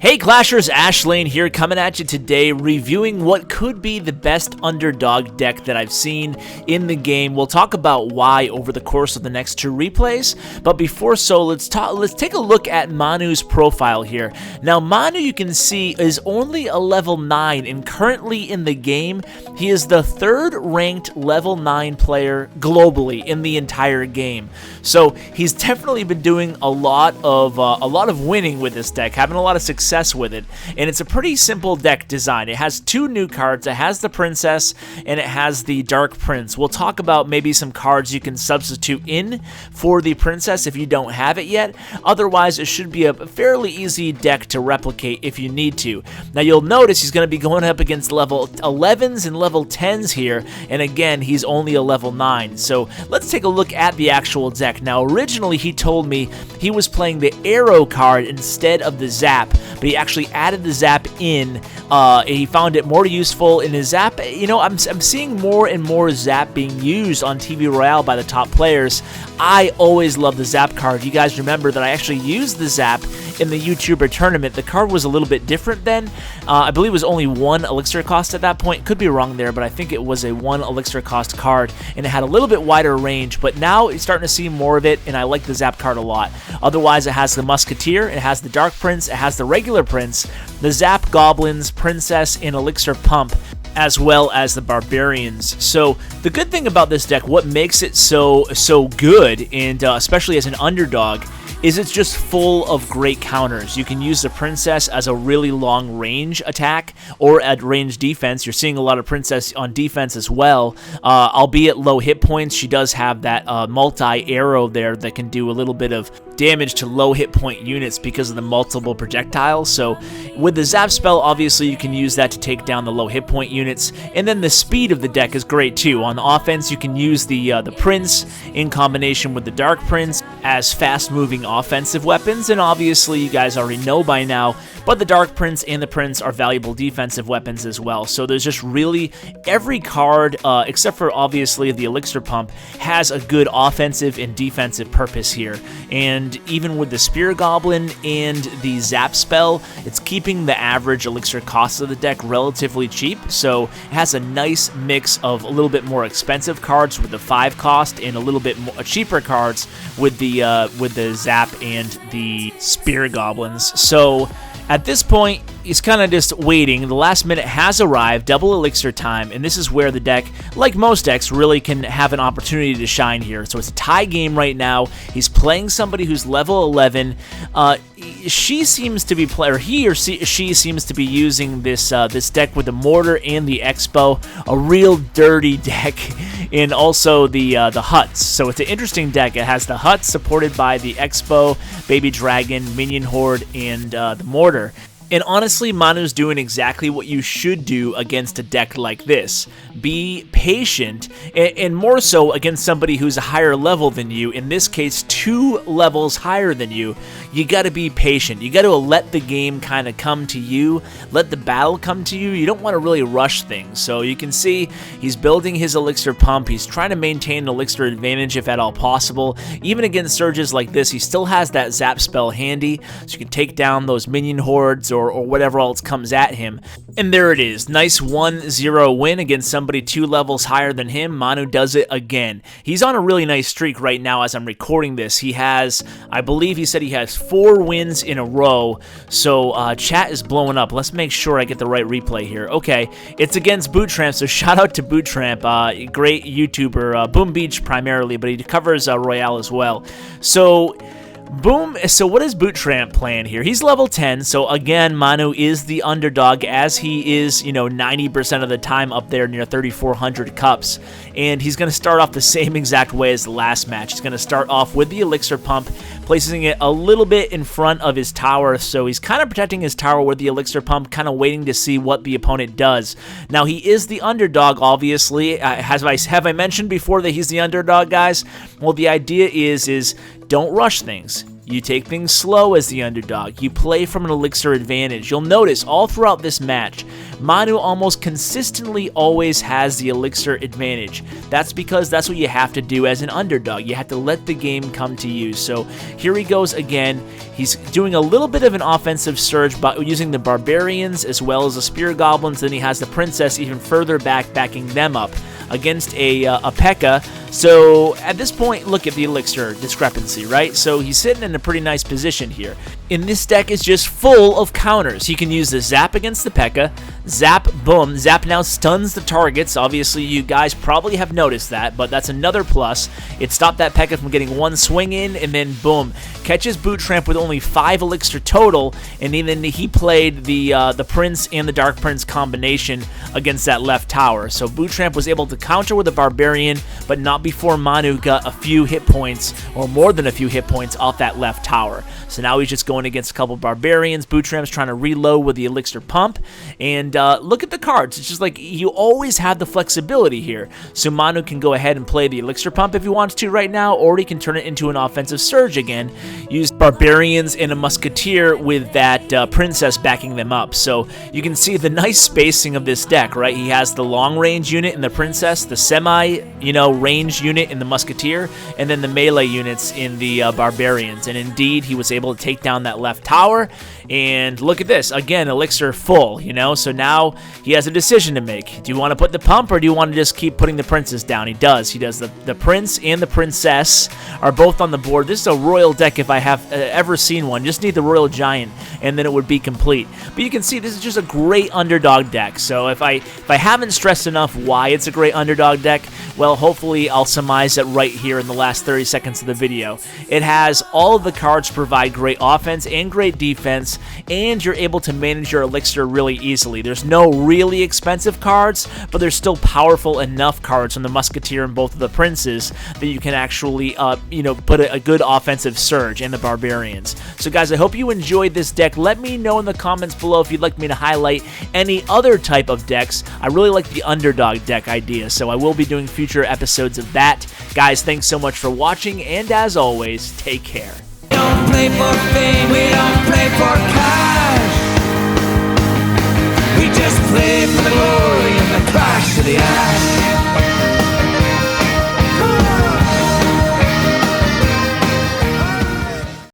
Hey Clashers, Ashlane here, coming at you today reviewing what could be the best Underdog deck that I've seen in the game. We'll talk about why over the course of the next two replays, but before so, let's take a look at Manu's profile here. Now Manu, you can see, is only a level 9, and currently in the game, he is the third ranked level 9 player globally in the entire game. So he's definitely been doing a lot of winning with this deck, having a lot of success with it, and it's a pretty simple deck design. It has two new cards. It has the Princess and it has the Dark Prince. We'll talk about maybe some cards you can substitute in for the Princess if you don't have it yet. Otherwise, it should be a fairly easy deck to replicate if you need to. Now you'll notice he's going to be going up against level 11s and level 10s here, and again, he's only a level 9. So let's take a look at the actual deck. Now originally he told me he was playing the Arrow card instead of the Zap, but he actually added the Zap in. He found it more useful in his Zap. You know, I'm seeing more and more Zap being used on TV Royale by the top players. I always love the Zap card. You guys remember that I actually used the Zap in the YouTuber tournament. The card was a little bit different then. I believe it was only 1 elixir cost at that point. Could be wrong there, but I think it was a 1 elixir cost card, and it had a little bit wider range, but now it's starting to see more of it, and I like the Zap card a lot. Otherwise, it has the Musketeer, it has the Dark Prince, it has the regular Prince, the Zap Goblins, Princess, and Elixir Pump, as well as the Barbarians. So the good thing about this deck, what makes it so good, and especially as an Underdog, is it's just full of great counters. You can use the Princess as a really long range attack or at range defense. You're seeing a lot of Princess on defense as well. Albeit low hit points, she does have that multi-arrow there that can do a little bit of damage to low hit point units because of the multiple projectiles. So with the Zap spell, obviously you can use that to take down the low hit point units. And then the speed of the deck is great too. On offense, you can use the Prince in combination with the Dark Prince as fast moving offensive weapons, and obviously you guys already know by now, but the Dark Prince and the Prince are valuable defensive weapons as well. So there's just really every card, except for obviously the Elixir Pump, has a good offensive and defensive purpose here. And even with the Spear Goblin and the Zap spell, it's keeping the average elixir cost of the deck relatively cheap. So it has a nice mix of a little bit more expensive cards with the 5 cost and a little bit more cheaper cards with the Zap and the Spear Goblins. So at this point, he's kind of just waiting. The last minute has arrived, double elixir time, and this is where the deck, like most decks, really can have an opportunity to shine here. So it's a tie game right now. He's playing somebody who's level 11. She seems to be she seems to be using this this deck with the Mortar and the Expo, a real dirty deck, and also the Huts. So it's an interesting deck. It has the Huts supported by the Expo, Baby Dragon, Minion Horde, and the Mortar. And honestly, Manu's doing exactly what you should do against a deck like this. Be patient, and more so against somebody who's a higher level than you, in this case 2 levels higher than you. You gotta be patient. You gotta let the game kind of come to you, let the battle come to you. You don't want to really rush things. So you can see he's building his Elixir Pump. He's trying to maintain an Elixir advantage if at all possible. Even against surges like this, he still has that Zap spell handy, so you can take down those Minion Hordes or whatever else comes at him. And there it is. Nice 1-0 win against somebody 2 levels higher than him. Manu does it again. He's on a really nice streak right now as I'm recording this. He has, I believe he said he has 4 wins in a row. So chat is blowing up. Let's make sure I get the right replay here. Okay, it's against Boottramp, so shout out to Boottramp. Great YouTuber. Boom Beach primarily, but he covers Royale as well. So boom. So what is Boottramp playing here? He's level 10, so again, Manu is the Underdog, as he is, 90% of the time up there near 3,400 cups. And he's going to start off the same exact way as the last match. He's going to start off with the Elixir Pump, placing it a little bit in front of his tower, so he's kind of protecting his tower with the Elixir Pump, kind of waiting to see what the opponent does. Now, he is the Underdog, obviously. Have I mentioned before that he's the Underdog, guys? Well, the idea is don't rush things. You take things slow as the underdog. You play from an elixir advantage. You'll notice all throughout this match, Manu almost consistently always has the elixir advantage. That's because that's what you have to do as an underdog. You have to let the game come to you. So here he goes again. He's doing a little bit of an offensive surge by using the barbarians as well as the spear goblins. Then he has the princess even further back, backing them up against a P.E.K.K.A. So at this point, look at the elixir discrepancy, right? So he's sitting in a pretty nice position here. And this deck is just full of counters. He can use the zap against the P.E.K.K.A. Zap, boom. Zap now stuns the targets. Obviously, you guys probably have noticed that, but that's another plus. It stopped that P.E.K.K.A. from getting one swing in, and then boom. Catches Boot Tramp with only 5 elixir total, and then he played the Prince and the Dark Prince combination against that left tower. So Boot Tramp was able to counter with a Barbarian, but not before Manu got a few hit points, or more than a few hit points, off that left tower. So now he's just going against a couple Barbarians. Boot Tramp's trying to reload with the elixir pump, and look at the cards. It's just like you always have the flexibility here. So Manu can go ahead and play the elixir pump if he wants to right now, or he can turn it into an offensive surge again. Use Barbarians and a Musketeer with that Princess backing them up. So you can see the nice spacing of this deck, right? He has the long range unit in the Princess, the semi, range unit in the Musketeer, and then the melee units in the Barbarians. And indeed, he was able to take down that left tower. And look at this. Again, elixir full, So now he has a decision to make. Do you want to put the pump, or do you want to just keep putting the Princess down? He does. He does. The Prince and the Princess are both on the board. This is a Royal deck if I have ever seen one. Just need the Royal Giant, and then it would be complete. But you can see this is just a great underdog deck. So if I haven't stressed enough why it's a great underdog deck, well, hopefully I'll surmise it right here in the last 30 seconds of the video. It has all of the cards to provide great offense and great defense, and you're able to manage your elixir really easily. There's no really expensive cards, but there's still powerful enough cards from the Musketeer and both of the Princes that you can actually, put a good offensive surge, and the Barbarians. So guys, I hope you enjoyed this deck. Let me know in the comments below if you'd like me to highlight any other type of decks. I really like the underdog deck idea, so I will be doing future episodes of that. Guys, thanks so much for watching, and as always, take care. We don't play for fame, we don't play for cash. We just play for the